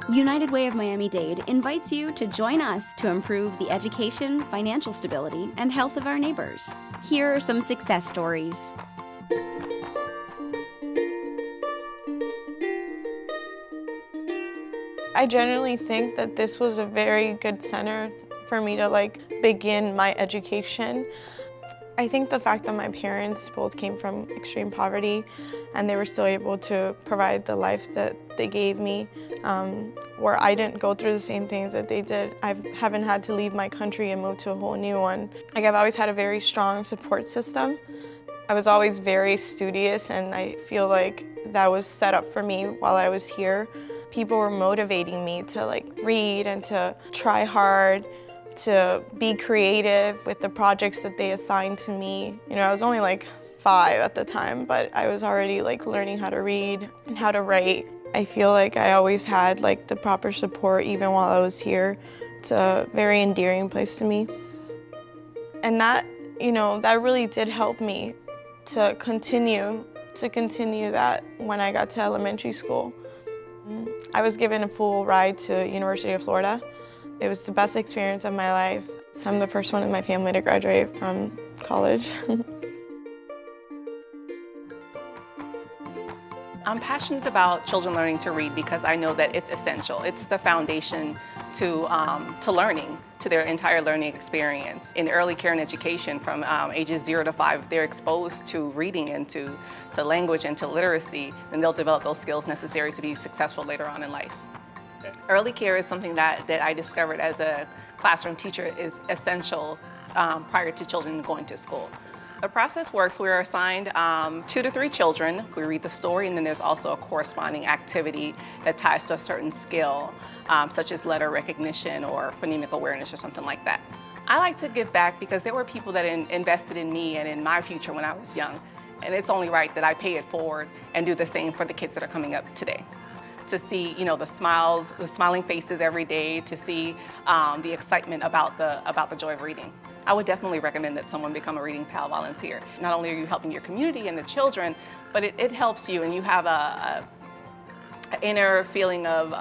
United Way of Miami-Dade invites you to join us to improve the education, financial stability, and health of our neighbors. Here are some success stories. I generally think that this was a very good center for me to begin my education. I think the fact that my parents both came from extreme poverty and they were still able to provide the life that they gave me, where I didn't go through the same things that they did. I haven't had to leave my country and move to a whole new one. I've always had a very strong support system. I was always very studious, and I feel like that was set up for me while I was here. People were motivating me to read and to try hard, to be creative with the projects that they assigned to me. I was only 5 at the time, but I was already learning how to read and how to write. I feel like I always had the proper support even while I was here. It's a very endearing place to me. And that, that really did help me to continue that when I got to elementary school. I was given a full ride to University of Florida. It was the best experience of my life. So I'm the first one in my family to graduate from college. I'm passionate about children learning to read because I know that it's essential. It's the foundation to learning, to their entire learning experience. In early care and education, from ages 0 to 5, they're exposed to reading and to language and to literacy, and they'll develop those skills necessary to be successful later on in life. Okay. Early care is something that I discovered as a classroom teacher is essential prior to children going to school. The process works, we're assigned 2 to 3 children. We read the story, and then there's also a corresponding activity that ties to a certain skill, such as letter recognition or phonemic awareness or something like that. I like to give back because there were people that invested in me and in my future when I was young, and it's only right that I pay it forward and do the same for the kids that are coming up today. To see, the smiles, the smiling faces every day, to see the excitement about the joy of reading. I would definitely recommend that someone become a Reading Pal volunteer. Not only are you helping your community and the children, but it helps you, and you have an inner feeling of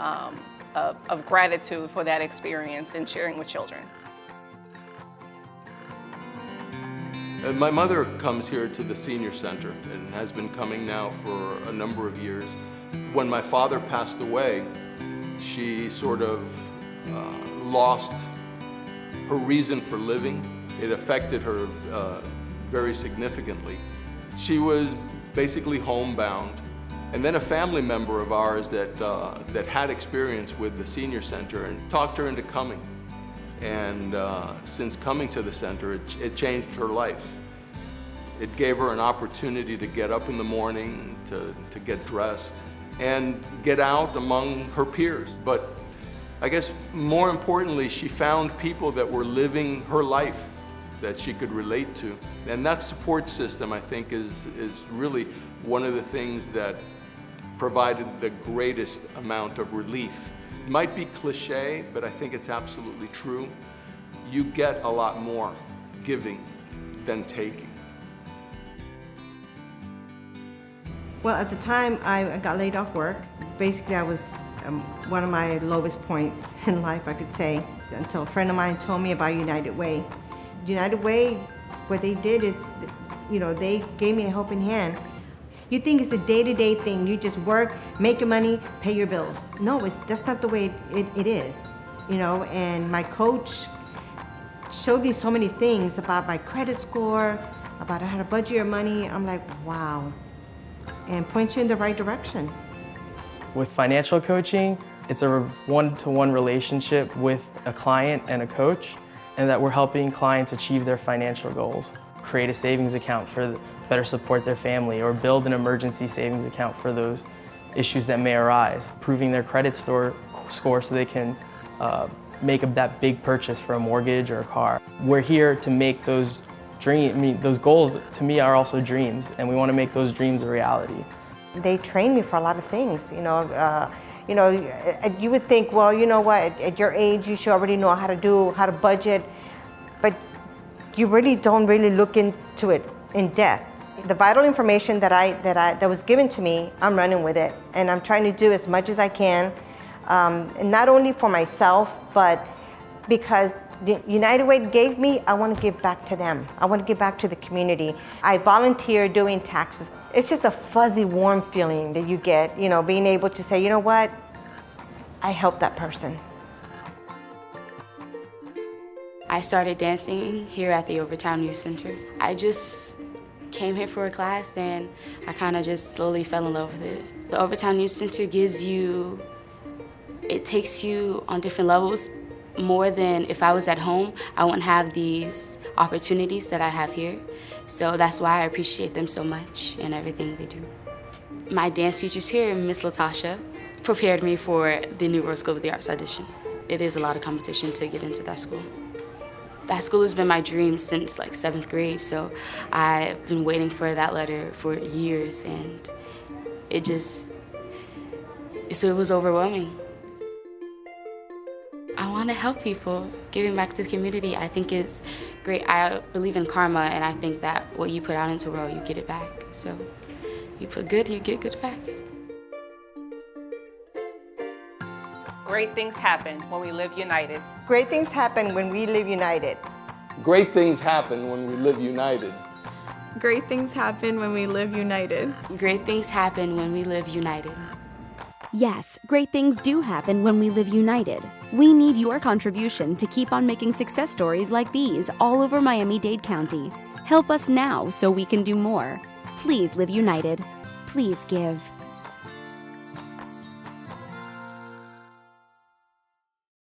gratitude for that experience and sharing with children. My mother comes here to the senior center and has been coming now for a number of years. When my father passed away, she sort of lost her reason for living. It affected her very significantly. She was basically homebound. And then a family member of ours that had experience with the senior center and talked her into coming. And since coming to the center, it changed her life. It gave her an opportunity to get up in the morning, to get dressed, and get out among her peers. But I guess more importantly, she found people that were living her life that she could relate to. And that support system, I think, is really one of the things that provided the greatest amount of relief. It might be cliche, but I think it's absolutely true. You get a lot more giving than taking. Well, at the time I got laid off work. Basically, I was one of my lowest points in life, I could say, until a friend of mine told me about United Way. United Way, what they did is, they gave me a helping hand. You think it's a day-to-day thing. You just work, make your money, pay your bills. No, that's not the way it is, and my coach showed me so many things about my credit score, about how to budget your money. I'm like, wow, and point you in the right direction. With financial coaching, it's a one-to-one relationship with a client and a coach, and that we're helping clients achieve their financial goals. Create a savings account for better support their family, or build an emergency savings account for those issues that may arise, improving their credit score so they can make that big purchase for a mortgage or a car. We're here to make those those goals to me are also dreams, and we want to make those dreams a reality. They train me for a lot of things, you would think, well, you know what, at your age you should already know how to budget, but you really don't look into it in depth. The vital information that was given to me, I'm running with it, and I'm trying to do as much as I can And not only for myself, but because the United Way gave me, I want to give back to them. I want to give back to the community. I volunteer doing taxes. It's just a fuzzy, warm feeling that you get, you know, being able to say, you know what, I helped that person. I started dancing here at the Overtown Youth Center. I just came here for a class and I kind of just slowly fell in love with it. The Overtown Youth Center it takes you on different levels more than if I was at home. I wouldn't have these opportunities that I have here. So that's why I appreciate them so much and everything they do. My dance teachers here, Miss Latasha, prepared me for the New World School of the Arts audition. It is a lot of competition to get into that school. That school has been my dream since like 7th grade, so I've been waiting for that letter for years, and it was overwhelming. I want to help people, giving back to the community. I think it's great. I believe in karma, and I think that what you put out into the world, you get it back. So you put good, you get good back. Great things happen when we live united. Great things happen when we live united. Great things happen when we live united. Great things happen when we live united. Great things happen when we live united. Yes, great things do happen when we live united. We need your contribution to keep on making success stories like these all over Miami-Dade County. Help us now so we can do more. Please live united. Please give.